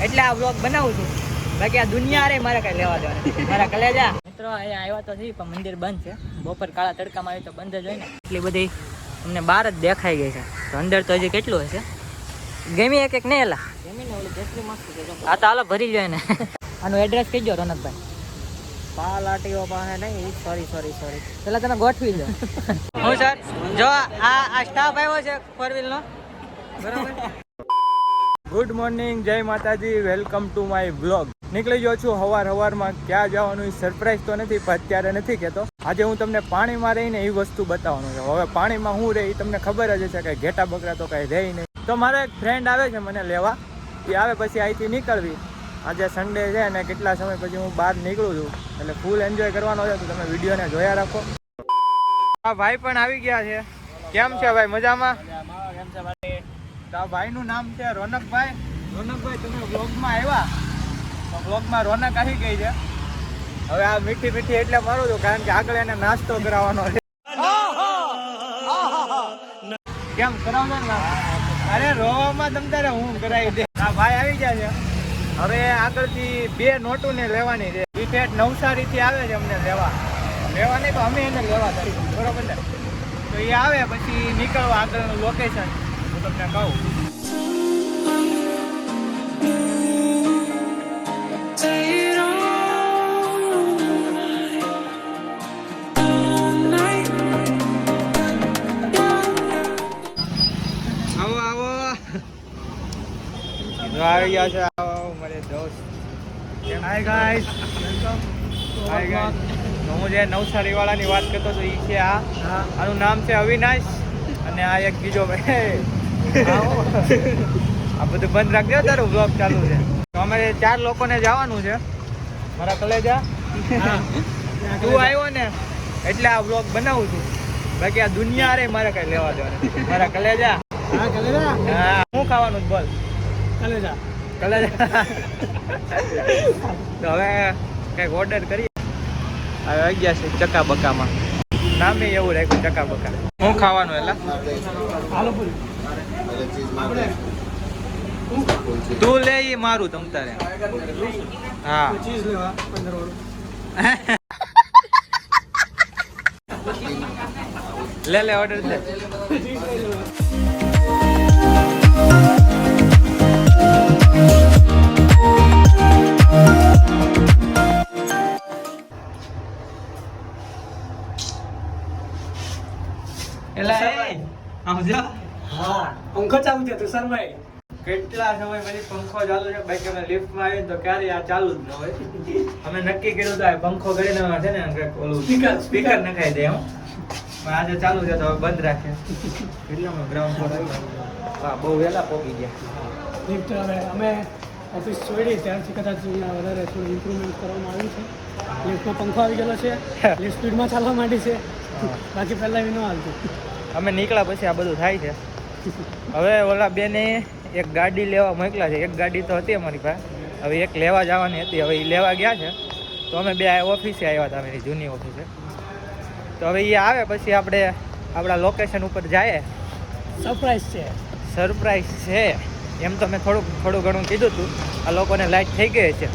એટલે આ વ્લોગ બનાવું છું. બાકી આ દુનિયા રે મારે કઈ લેવા દેવા નથી. મારા કલેજા મિત્રો અહીંયા આવ્યા તો છે પણ મંદિર બંધ છે. બપોર કાળા તડકામાં આવ્યું તો બંધ જ હોય ને. એટલી બધી અમને બહાર જ દેખાઈ ગઈ છે. તો અંદર તો હજી કેટલું હશે. ગમી એક નહીં એલા ગમીને ઓલી જેટલી મસ્ત છે. આ તો હાલો ભરી જાય ને. આનું એડ્રેસ કહીજો રોનકભાઈ. પાલાટીઓ પાસે નહીં. સોરી પેલા તમે ગોઠવી દો. હું સર જો આ સ્ટાફ આવ્યો છે 4 વ્હીલનો બરાબર. ગુડ મોર્નિંગ, જય માતાજી, વેલકમ ટુ માય વ્લોગ. નીકળી ગયો છું હવારમાં. ક્યાં જવાનું સરપ્રાઈઝ તો નથી, પણ અત્યારે નથી કહેતો. આજે હું તમને પાણીમાં રહીને એ વસ્તુ બતાવવાનું છે. હવે પાણીમાં હું રહે એ તમને ખબર જ છે કે ઘેટા બકરા તો કાંઈ રહે નહીં. તો મારો એક ફ્રેન્ડ આવે છે મને લેવા. એ આવે પછી અહીંથી નીકળવી. આજે સન્ડે છે અને કેટલા સમય પછી હું બહાર નીકળું છું, એટલે ફૂલ એન્જોય કરવાનો છે. તો તમે વિડીયોને જોયા રાખો. આ ભાઈ પણ આવી ગયા છે. કેમ છે ભાઈ? મજામાં? તો આ ભાઈનું નામ છે રોનકભાઈ. રોનકભાઈ, તમે વ્લોગમાં આવ્યા તો વ્લોગમાં રોનક આવી ગઈ છે. હવે આ મીઠી એટલે મારું છું, કારણ કે આગળ એને નાસ્તો કરાવવાનો છે. કેમ કરાવજો ને? અરે રોવામાં તમ તારે હું કરાવી દે. આ ભાઈ આવી ગયા છે. હવે આગળથી 2 નોટુને લેવાની છે. એ ઠેઠ નવસારીથી આવે છે અમને લેવા નહીં, તો અમે એને લેવા થાય બરોબર ને. તો એ આવે પછી નીકળવા આગળનું લોકેશન હું તમને કહું. આવો આવી ગયા છે. આવો મારે દોસ્ત. Hi guys, welcome. Hi guys. હું જે નવસારી વાળાની વાત કરતો હતો એ છે આનું નામ છે અવિનાશ. અને આ એક બીજો ભાઈ. આ બધું બંધ રાખજો, તારું બ્લોગ ચાલુ છે. તો અમે 4 લોકોને જવાનું છે. મારા કલેજા તું આવ્યો ને એટલે આ બ્લોગ બનાવું છું. બાકી આ દુનિયા રે મારે કઈ લેવા દેવા નથી. મારા કલેજા હા, શું ખાવાનું બોલ? કલેજા. તો હવે કઈક ઓર્ડર કરીએ. હવે આવી ગયા છે ચકા બકામાં. નામે એવું રાખ્યું ચકા બકા. શું ખાવાનું? એલા તું લે ઈ મારું તમ તારે. હા લે ઓર્ડર દે. પંખો ચાલુ છે તુષારભાઈ. કેટલા સમય પછી પંખો ચાલુ છે. બાકી અમે લિફ્ટમાં આવીએ તો ક્યારે આ ચાલુ જ ન હોય. અમે નક્કી કર્યું તો પંખો કરીને છે ને ઓલું સ્પીકર નખાઈ દે. પણ આજે ચાલુ છે તો હવે બંધ રાખે. કેટલામાં ગ્રાઉન્ડ ફ્લોર આવ્યું? હા, બહુ વહેલા પહોંચી ગયા. લિફ્ટ હવે અમે ઓફિસ છોડી ત્યારથી કદાચ વધારે થોડું ઇમ્પ્રુવમેન્ટ કરવામાં આવ્યું છે. લિફ્ટમાં પંખો આવી ગયેલો છે. લિફ્ટ સ્પીડમાં ચાલવા માંડી છે. બાકી પહેલાં એવી ન હાલતું. અમે નીકળ્યા પછી આ બધું થાય છે. હવે ઓલા બેને એક ગાડી લેવા મોકલા છે. એક ગાડી તો હતી અમારી પાસે, હવે એક લેવા જવાની હતી. હવે એ લેવા ગયા છે. તો અમે 2 ઓફિસે આવ્યા હતા, અમારી જૂની ઓફિસે. તો હવે એ આવે પછી આપણે આપણા લોકેશન ઉપર જઈએ. સરપ્રાઈઝ છે એમ તો મેં થોડું ઘણું કીધું હતું. આ લોકોને લાઈટ થઈ ગઈ છે.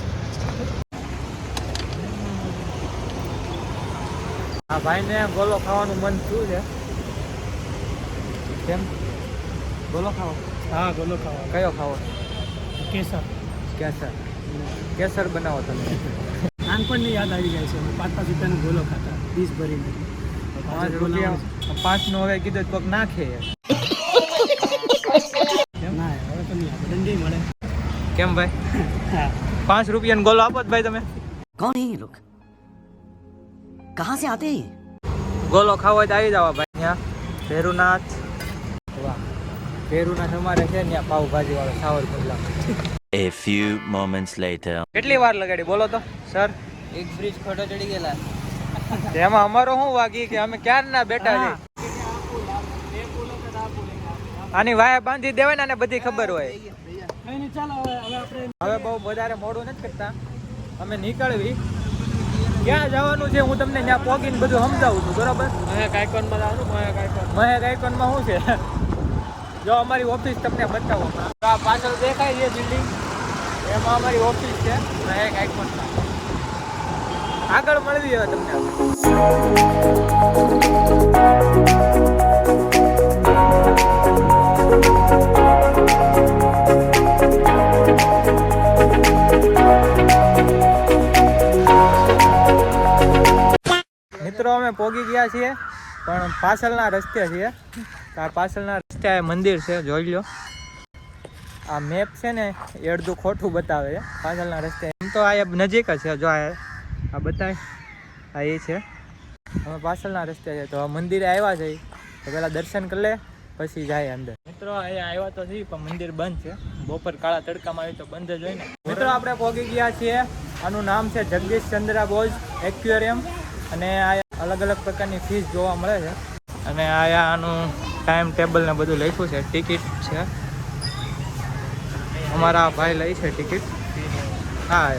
આ ભાઈને ગોલો ખાવાનું મન થયું છે. કેમ? ગોલો ખાવો? હા, ગોલો ખાવા. કયો ખાવો? કેસર બનાવો તમે. નાનપણની યાદ આવી જાય છે. 5 રૂપિયાનો ગોલો ખાતા 20 ભરીને. 5 રૂપિયા 5 નો હવે કીધું કોઈક નાખે. ના, હવે તો નહીં આપે, દંડી મળે. કેમ ભાઈ? 5 રૂપિયાનો ગોલો આપો ભાઈ તમે. કોણ હે લોક? કહાં સે આતે હે? ગોલો ખાવો હોય તો આવી જાવ ભાઈ. ત્યાં ભેરુનાથ. વાહ, ભેરુનાથ અમારે છે ત્યાં પાવભાજી વાળો Savarkundla. A few moments later. કેટલી વાર લગાડી બોલો તો સર? એક બ્રિજ ખોટો ચડી ગયેલા. એમાં અમારો શું વાગી કે અમે ક્યારના બેઠા છે. આની વાયા બાંધી દેવાય ને, આને બધી ખબર હોય. હવે બહુ વધારે મોડું નથી કરતા. અમે નીકળવી. ક્યાં જવાનું છે હું તમને ત્યાં પોગીને બધું સમજાવું છું બરાબર. મહેક આઇકોનમાં શું છે જો અમારી ઓફિસ તમને બતાવો. આ પાછળ દેખાય છે બિલ્ડિંગ, એમાં અમારી ઓફિસ છે એક આઈફોનમાં. આગળ મળવી હવે તમને. મિત્રો અમે પોગી ગયા છીએ પણ પાછળના રસ્તે છીએ. આ પાછળના રસ્તે આ મંદિર છે, જોઈ લો. આ મેપ છે ને એ અડધું ખોટું બતાવે છે પાછળના રસ્તે. એમ તો આ નજીક જ છે, જો આ બતાય આ એ છે. અમે પાછળના રસ્તે છે તો મંદિરે આવ્યા છે તો પહેલાં દર્શન કરી લે પછી જાય અંદર. મિત્રો અહીંયા આવ્યા તો છીએ પણ મંદિર બંધ છે. બપોર કાળા તડકામાં આવી તો બંધ જ હોય ને. મિત્રો આપણે પહોંચી ગયા છીએ. આનું નામ છે જગદીશ ચંદ્રા બોઝ એક્વેરિયમ અને આ અલગ અલગ પ્રકારની ફીસ જોવા મળે છે. અને આયા આનું ટાઈમ ટેબલ ને બધું લખ્યું છે. ટિકિટ છે, અમારા ભાઈ લઈ છે ટિકિટ. હા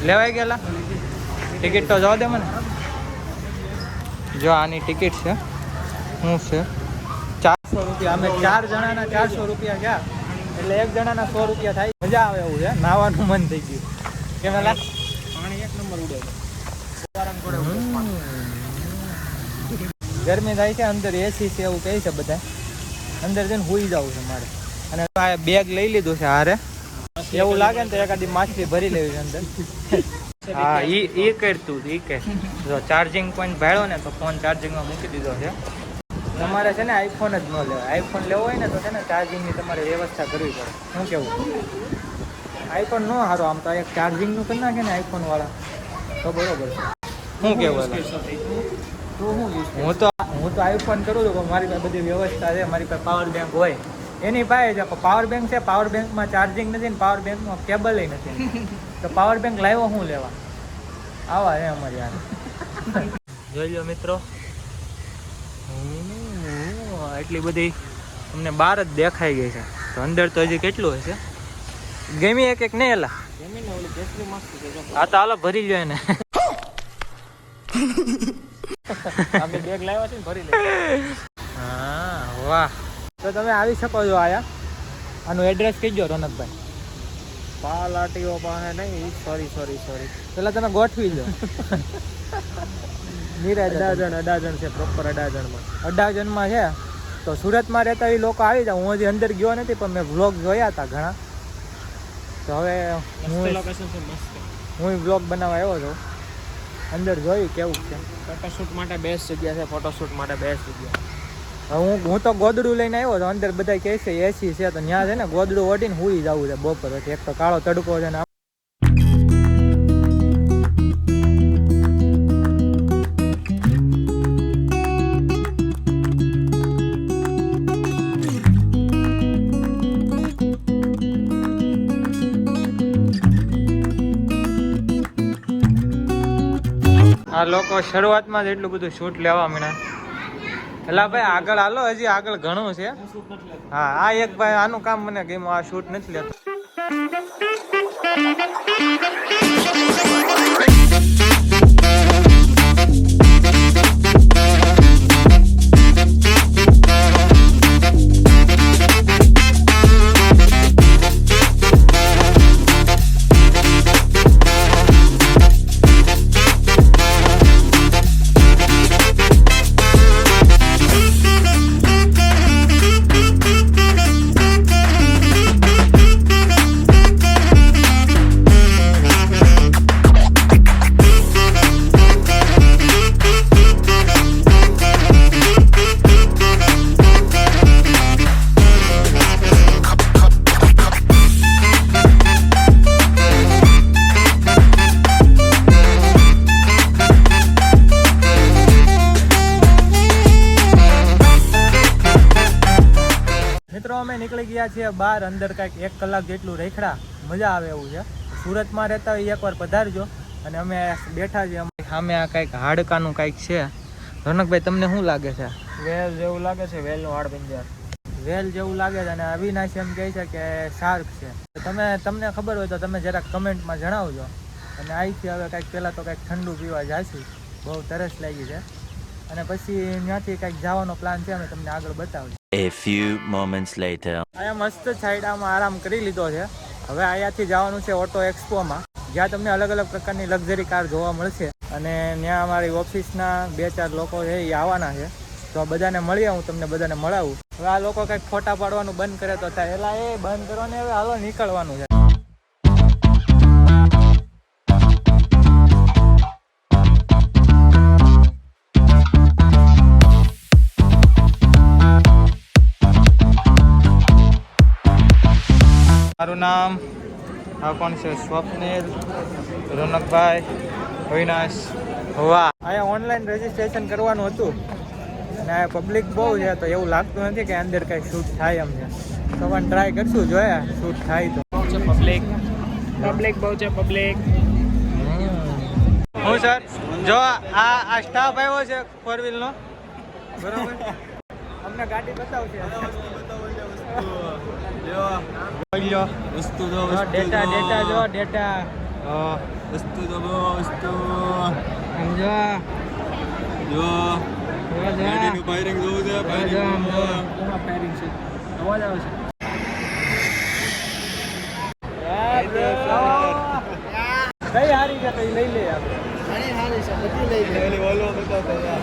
લેવાઈ ગયેલા ટિકિટ તો જવા દે મને. જો આની ટિકિટ છે, શું છે 400 રૂપિયા. અમે 4 જણાના 400 રૂપિયા ગયા એટલે એક જણાના 100 રૂપિયા થાય. મજા આવે એવું છે, નાવાનું મન થઈ ગયું. કેમ પાણી એક નંબર ઉડે. ગરમી થાય છે, અંદર એસી છે એવું કહે છે બધા. અંદર જઈને હુઈ જવું છે મારે. અને આ બેગ લઈ લીધું છે હારે. એવું લાગે ને તો એકાદી માછલી ભરી લેવી છે અંદર. હા એ કરતું એ કે જો ચાર્જિંગ પોઈન્ટ ભાડ્યો ને તો ફોન ચાર્જિંગમાં મૂકી દીધો છે. તમારે છે ને આઈફોન જ ન લેવાય. આઈફોન લેવો હોય ને તો છે ને ચાર્જિંગની તમારે વ્યવસ્થા કરવી પડે. શું કેવું? આઈફોન ન સારો આમ તો એક ચાર્જિંગનું કરી નાખે ને આઈફોન વાળા તો બરોબર છે. શું કેવું? હું તો આઈફોન કરું છું પણ મારી પાસે બધી વ્યવસ્થા છે. મારી પાસે પાવર બેંક હોય એની પાસે છે. પાવર બેંક છે, પાવર બેંકમાં ચાર્જિંગ નથી ને પાવર બેંકમાં કેબલ નથી. તો પાવર બેંક લાવ્યો શું લેવા? આવા છે અમારી યાર. જોઈ લો મિત્રો, એટલી બધી તમને બહાર જ દેખાઈ ગઈ છે. તો અંદર તો હજી કેટલું હશે. ગેમી એક નહીં એલા હા તો હાલો ભરી લ્યો એને. અમે બેગ લાવ્યા છે ને ભરી લે. હા વાહ. તો તમે આવી શકો છો આયા. આનું એડ્રેસ કહીજો રોનકભાઈ. પાલાટીઓ પાસે નહીં, સોરી પેલા તમે ગોઠવી લો. અડાજણ છે, પ્રોપર અડાજણમાં છે. તો સુરતમાં રહેતા એ લોકો આવી જાય. હું હજી અંદર ગયો નથી પણ મેં વ્લોગ જોયા હતા ઘણા. તો હવે હું વ્લોગ બનાવવા આવ્યો છું. અંદર જોયું કેવું છે. ફોટોશૂટ માટે બેસ્ટ જગ્યા છે. ફોટોશૂટ માટે બેસ્ટ જગ્યા. હું તો ગોદડું લઈને આવ્યો તો અંદર બધા કહે છે એસી છે તો ત્યાં છે ને ગોદડું ઓઢીને હુઈ જવું છે બપોર પછી. એક તો કાળો તડકો છે ને. આ લોકો શરૂઆતમાં જ એટલું બધું શૂટ લેવા માંડ્યા. એટલે ભાઈ આગળ હાલો, હજી આગળ ઘણું છે. હા આ એક ભાઈ આનું કામ મને ગમ્યું. આ શૂટ નથી લેતો. અમે નીકળી ગયા છીએ બહાર. અંદર કાંઈક 1 કલાક જેટલું રેખડા. મજા આવે એવું છે. સુરતમાં રહેતા હોય એકવાર પધારજો. અને અમે બેઠા છીએ સામે. આ કાંઈક હાડકાનું કાંઈક છે. રોનકભાઈ તમને શું લાગે છે? વેલ જેવું લાગે છે. વેલનું હાડપિંજર વેલ જેવું લાગે છે. અને અવિનાશ એમ કહે છે કે શાર્ક છે. તમને ખબર હોય તો તમે જરાક કમેન્ટમાં જણાવજો. અને અહીંથી હવે કાંઈક પહેલાં તો કાંઈક ઠંડુ પીવા જાશું. બહુ તરસ લાગી છે. અને પછી ત્યાંથી કાંઈક જવાનો પ્લાન છે. અમે તમને આગળ બતાવજો. A few moments later. અહીંયા મસ્ત છાયડામાં આરામ કરી લીધો છે. હવે અહીંયાથી જવાનું છે ઓટો એક્સપોમાં, જ્યાં તમને અલગ અલગ પ્રકારની લક્ઝરી કાર જોવા મળશે. અને ત્યાં અમારી ઓફિસના 2-4 લોકો છે એ આવવાના છે, તો બધાને મળીએ, હું તમને બધાને મળાવું. હવે આ લોકો કંઈક ફોટા પાડવાનું બંધ કરે તો થાય, એલા એ બંધ કરો ને, હવે હાલો નીકળવાનું છે. મારું નામ આ કોણ છે? સ્વપ્નિલ, રોનકભાઈ, અવિનાશ. વાહ, અહીંયા ઓનલાઈન રજીસ્ટ્રેશન કરવાનું હતું અને પબ્લિક બહુ છે, તો એવું લાગતું નથી કે અંદર કંઈ શૂટ થાય એમ છે. તો પણ ટ્રાય કરશું, જોયા શૂટ થાય તો. પબ્લિક બહુ છે, પબ્લિક. હું સર જો આ સ્ટાફ આવ્યો છે 4-wheelનો, બરોબર, અમને ગાડી બતાવશે. વસ્તુ જો ડેટા જો ડેટા વસ્તુ તો વસ્તુ સમજો જો ગાડીનું ફાયરિંગ જોવું છે. ફાયરિંગ છે, અવાજ આવે છે. કઈ હારી છે? કઈ લઈ લે આપણે. ઘણી હારી છે, બધી લઈ લે. ઓલો બતાવતો યાર.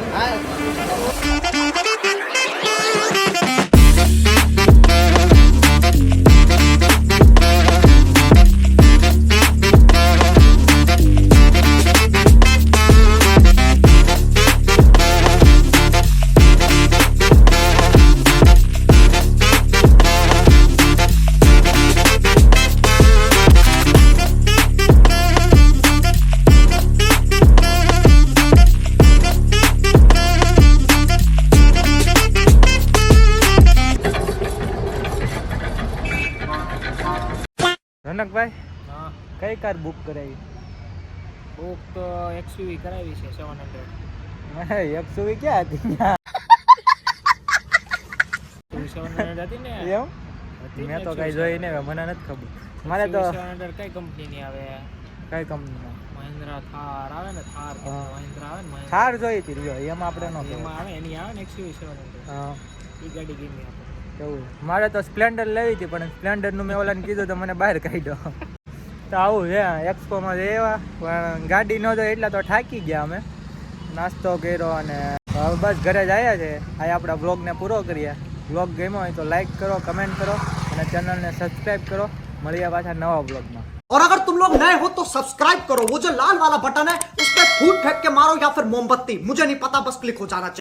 રનકભાઈ, કઈ કાર બુક કરાવી? બુક તો XUV કરાવી છે 700. XUV ક્યાં હતી? 700 હતી ને એમ? મેં તો કઈ જોઈ નહીં, મને નથી ખબર. મારે તો 700 કઈ કંપનીની આવે? કઈ કંપની? મહિન્દ્રા થાર આવે ને, થાર મહિન્દ્રા આવે ને, થાર જોઈ હતી, જો એમાં આપણે નો એમાં આવે, એની આવે ને XUV 700. હા, એ ગાડી ગમી આપણે. એવું. મારે તો સ્પ્લેન્ડર લેવી હતી, પણ સ્પ્લેન્ડરનું મેં ઓલાને કીધું તો મને બહાર કાઢ્યો. તો આવું છે એક્સપોમાં એવા, પણ ગાડી ન તો એટલા તો થાકી ગયા અમે. નાસ્તો કર્યો અને હવે બસ ઘરે જ આવ્યા છે. આ આપણા બ્લોગને પૂરો કરીએ. બ્લોગ ગમ્યો હોય તો લાઈક કરો, કમેન્ટ કરો અને ચેનલને સબસ્ક્રાઈબ કરો. મળીએ પાછા નવા બ્લોગમાં. और अगर तुम लोग नए हो तो सब्सक्राइब करो, वो जो लाल वाला बटन है उस पर फूट फेंक के मारो या फिर मोमबत्ती, मुझे नहीं पता, बस क्लिक हो जाना चाहिए.